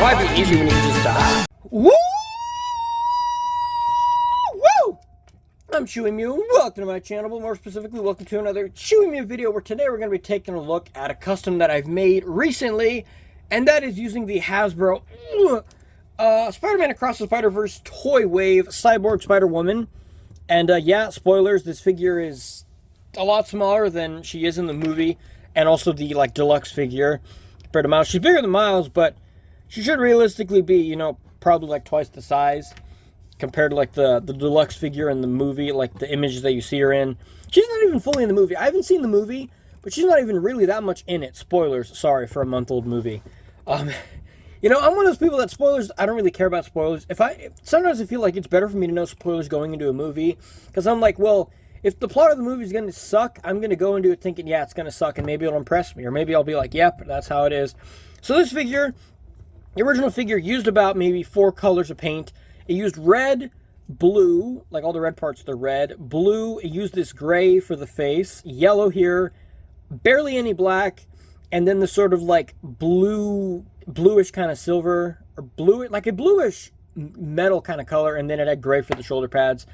Why be easy when you can just die? Woo! Woo! I'm Chewy Mew, and welcome to my channel, but more specifically, welcome to another Chewy Mew video, where today we're going to be taking a look at a custom that I've made recently, and that is using the Hasbro Spider-Man Across the Spider-Verse Toy Wave Cyborg Spider-Woman. And yeah, spoilers, this figure is a lot smaller than she is in the movie, and also the like deluxe figure compared to Miles. She's bigger than Miles, but she should realistically be, you know, probably like twice the size compared to like the deluxe figure in the movie, like the images that you see her in. She's not even fully in the movie. I haven't seen the movie, but she's not even really that much in it. Spoilers, sorry, for a month-old movie. You know, I'm one of those people that spoilers, I don't really care about spoilers. Sometimes I feel like it's better for me to know spoilers going into a movie, because I'm like, well, if the plot of the movie is going to suck, I'm going to go into it thinking, yeah, it's going to suck, and maybe it'll impress me, or maybe I'll be like, yep, that's how it is. So this figure, the original figure, used about maybe 4 colors of paint. It used red, blue, like all the red parts, they're red. Blue, it used this gray for the face. Yellow here, barely any black, and then the sort of like bluish kind of silver, or blue, like a bluish metal kind of color, and then it had gray for the shoulder pads,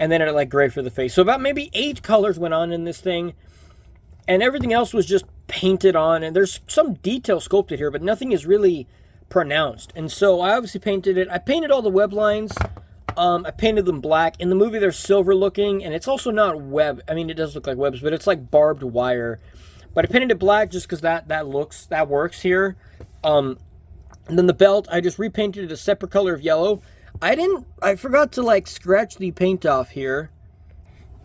and then it had like gray for the face. So about maybe 8 colors went on in this thing, and everything else was just painted on, and there's some detail sculpted here, but nothing is really pronounced. And so I obviously painted it. I painted all the web lines. I painted them black. In the movie, they're silver looking, and it's also not web. I mean, it does look like webs, but it's like barbed wire. But I painted it black just because that works here. And then the belt, I just repainted it a separate color of yellow. I forgot to like scratch the paint off here.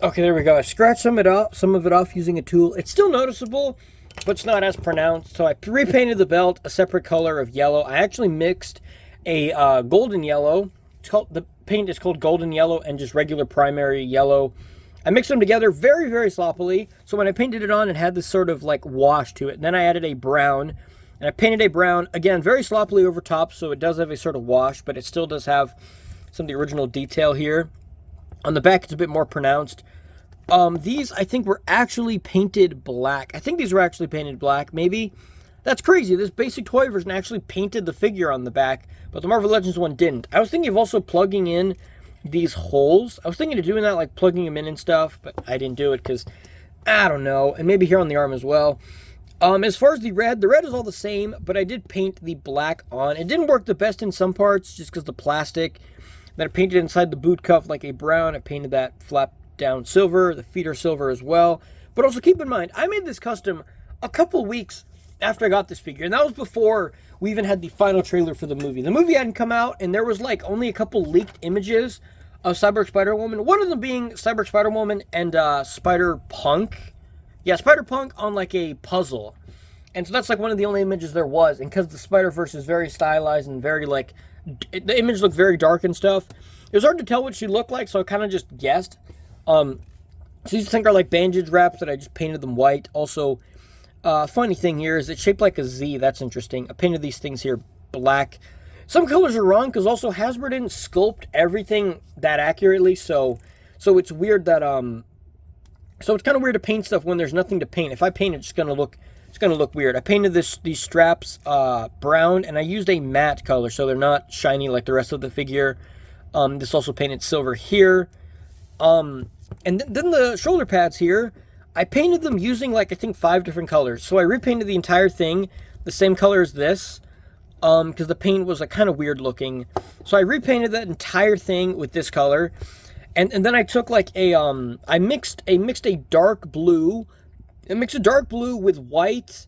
Okay, there we go. I scratched some of it off using a tool. It's still noticeable, but it's not as pronounced. So I repainted the belt a separate color of yellow. I actually mixed a golden yellow. The paint is called golden yellow and just regular primary yellow. I mixed them together very, very sloppily. So when I painted it on, it had this sort of like wash to it. And then I added a brown. And I painted a brown, again, very sloppily over top, so it does have a sort of wash, but it still does have some of the original detail here. On the back, it's a bit more pronounced. These, I think, were actually painted black. I think these were actually painted black, maybe. That's crazy. This basic toy version actually painted the figure on the back, but the Marvel Legends one didn't. I was thinking of also plugging in these holes. I was thinking of doing that, like plugging them in and stuff, but I didn't do it because, I don't know, and maybe here on the arm as well. As far as the red is all the same, but I did paint the black on. It didn't work the best in some parts, just because the plastic. Then I painted inside the boot cuff like a brown. I painted that flap down silver. The feet are silver as well. But also keep in mind, I made this custom a couple weeks after I got this figure, and that was before we even had the final trailer for the movie. The movie hadn't come out, and there was like only a couple leaked images of Cyborg Spider-Woman. One of them being Cyborg Spider-Woman and Spider-Punk. Yeah, Spider-Punk on like a puzzle. And so that's like one of the only images there was. And because the Spider-Verse is very stylized and very like, the image looked very dark and stuff, it was hard to tell what she looked like, so I kind of just guessed. So these I think are like bandage wraps that I just painted them white. Also, funny thing here is it's shaped like a Z. That's interesting. I painted these things here black. Some colors are wrong because also Hasbro didn't sculpt everything that accurately, so it's weird that so it's kind of weird to paint stuff when there's nothing to paint. If I paint it, it's gonna look weird. I painted these straps brown, and I used a matte color, so they're not shiny like the rest of the figure. This also painted silver here. And then the shoulder pads here, I painted them using like I think 5 different colors. So I repainted the entire thing the same color as this, because the paint was like kind of weird looking. So I repainted that entire thing with this color. And then I took like I mixed a dark blue. I mixed a dark blue with white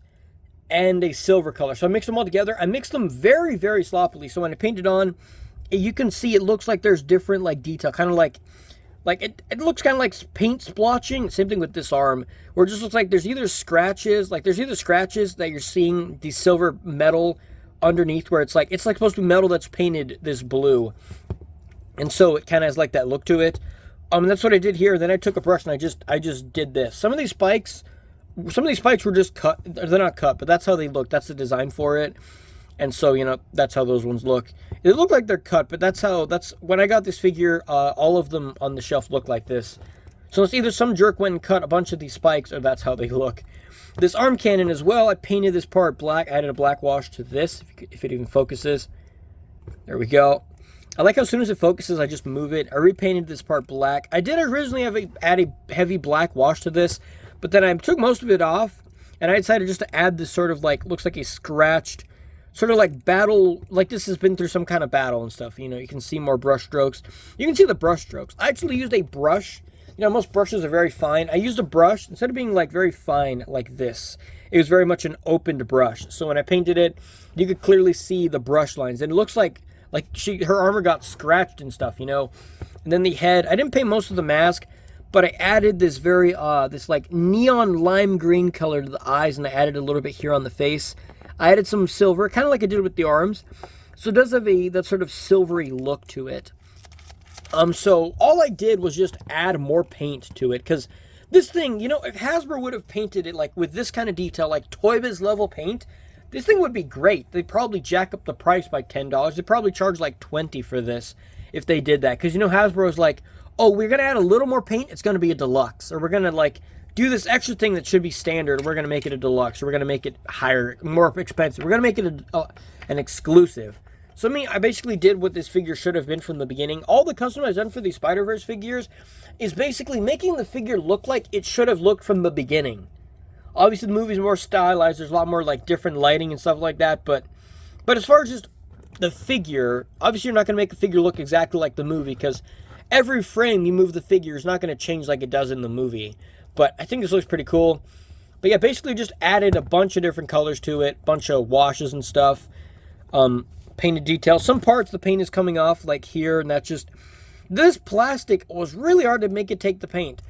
and a silver color. So I mixed them all together. I mixed them very, very sloppily. So when I painted on, you can see it looks like there's different like detail. Kind of like it looks kind of like paint splotching. Same thing with this arm, where it just looks like there's either scratches that you're seeing the silver metal underneath, where it's like supposed to be metal that's painted this blue. And so it kind of has like that look to it. That's what I did here. Then I took a brush and I just did this. Some of these spikes were just cut. They're not cut, but that's how they look. That's the design for it. And so, you know, that's how those ones look. They look like they're cut, but that's when I got this figure, all of them on the shelf look like this. So it's either some jerk went and cut a bunch of these spikes, or that's how they look. This arm cannon as well, I painted this part black. I added a black wash to this, if it even focuses. There we go. I like how as soon as it focuses, I just move it. I repainted this part black. I did originally add a heavy black wash to this, but then I took most of it off, and I decided just to add this sort of like, looks like a scratched, sort of like battle, like this has been through some kind of battle and stuff. You know, you can see more brush strokes. You can see the brush strokes. I actually used a brush. You know, most brushes are very fine. I used a brush, instead of being like very fine like this, it was very much an opened brush. So when I painted it, you could clearly see the brush lines. And it looks like her armor got scratched and stuff, you know. And then the head, I didn't paint most of the mask, but I added this very, this like neon lime green color to the eyes, and I added a little bit here on the face. I added some silver, kind of like I did with the arms. So it does have that sort of silvery look to it. So all I did was just add more paint to it, because this thing, you know, if Hasbro would have painted it like with this kind of detail, like Toy Biz level paint, this thing would be great. They'd probably jack up the price by $10. They'd probably charge like $20 for this if they did that, because, you know, Hasbro's like, oh, we're going to add a little more paint, it's going to be a deluxe, or we're going to like do this extra thing that should be standard, we're going to make it a deluxe, or we're going to make it higher, more expensive, we're going to make it an exclusive. So I basically did what this figure should have been from the beginning. All the custom I've done for these Spider-Verse figures is basically making the figure look like it should have looked from the beginning. Obviously, the movie's more stylized. There's a lot more like different lighting and stuff like that. But as far as just the figure, obviously you're not going to make the figure look exactly like the movie, because every frame you move the figure is not going to change like it does in the movie. But I think this looks pretty cool. But yeah, basically just added a bunch of different colors to it, bunch of washes and stuff. Painted details. Some parts the paint is coming off, like here, and that's just, this plastic was really hard to make it take the paint.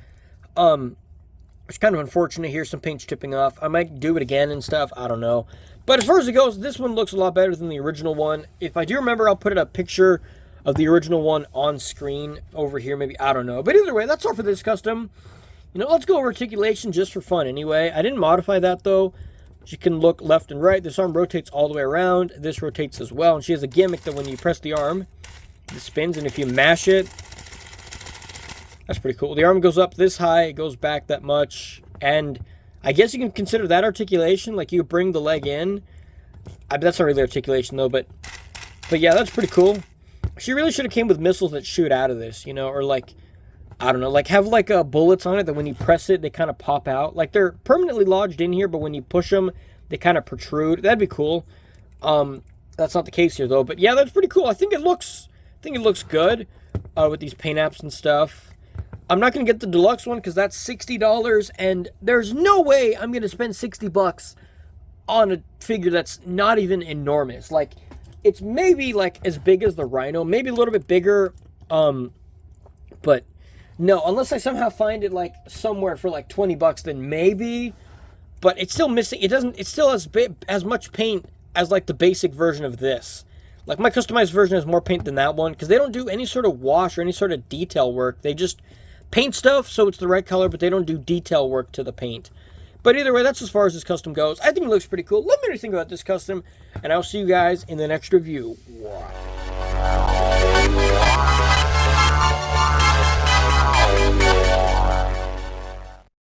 It's kind of unfortunate here, some paint's chipping off. I might do it again and stuff, I don't know. But as far as it goes, this one looks a lot better than the original one. If I do remember, I'll put a picture of the original one on screen over here, maybe, I don't know. But either way, that's all for this custom. You know, let's go over articulation just for fun anyway. I didn't modify that though. She can look left and right. This arm rotates all the way around. This rotates as well. And she has a gimmick that when you press the arm, it spins. And if you mash it, that's pretty cool. The arm goes up this high. It goes back that much. And I guess you can consider that articulation. Like you bring the leg in. That's not really articulation though. But yeah, that's pretty cool. She really should have came with missiles that shoot out of this, you know. Or like, I don't know, like have like bullets on it that when you press it, they kind of pop out. Like they're permanently lodged in here, but when you push them, they kind of protrude. That'd be cool. That's not the case here though. But yeah, that's pretty cool. I think it looks good with these paint apps and stuff. I'm not gonna get the deluxe one because that's $60, and there's no way I'm gonna spend $60 on a figure that's not even enormous. Like it's maybe like as big as the Rhino, maybe a little bit bigger. But no, unless I somehow find it like somewhere for like $20, then maybe. But it's still missing. It still has as much paint as like the basic version of this. Like my customized version has more paint than that one, because they don't do any sort of wash or any sort of detail work. They just paint stuff so it's the right color, but they don't do detail work to the paint. But either way, that's as far as this custom goes. I think it looks pretty cool. Let me know what you think about this custom, and I'll see you guys in the next review. Wow.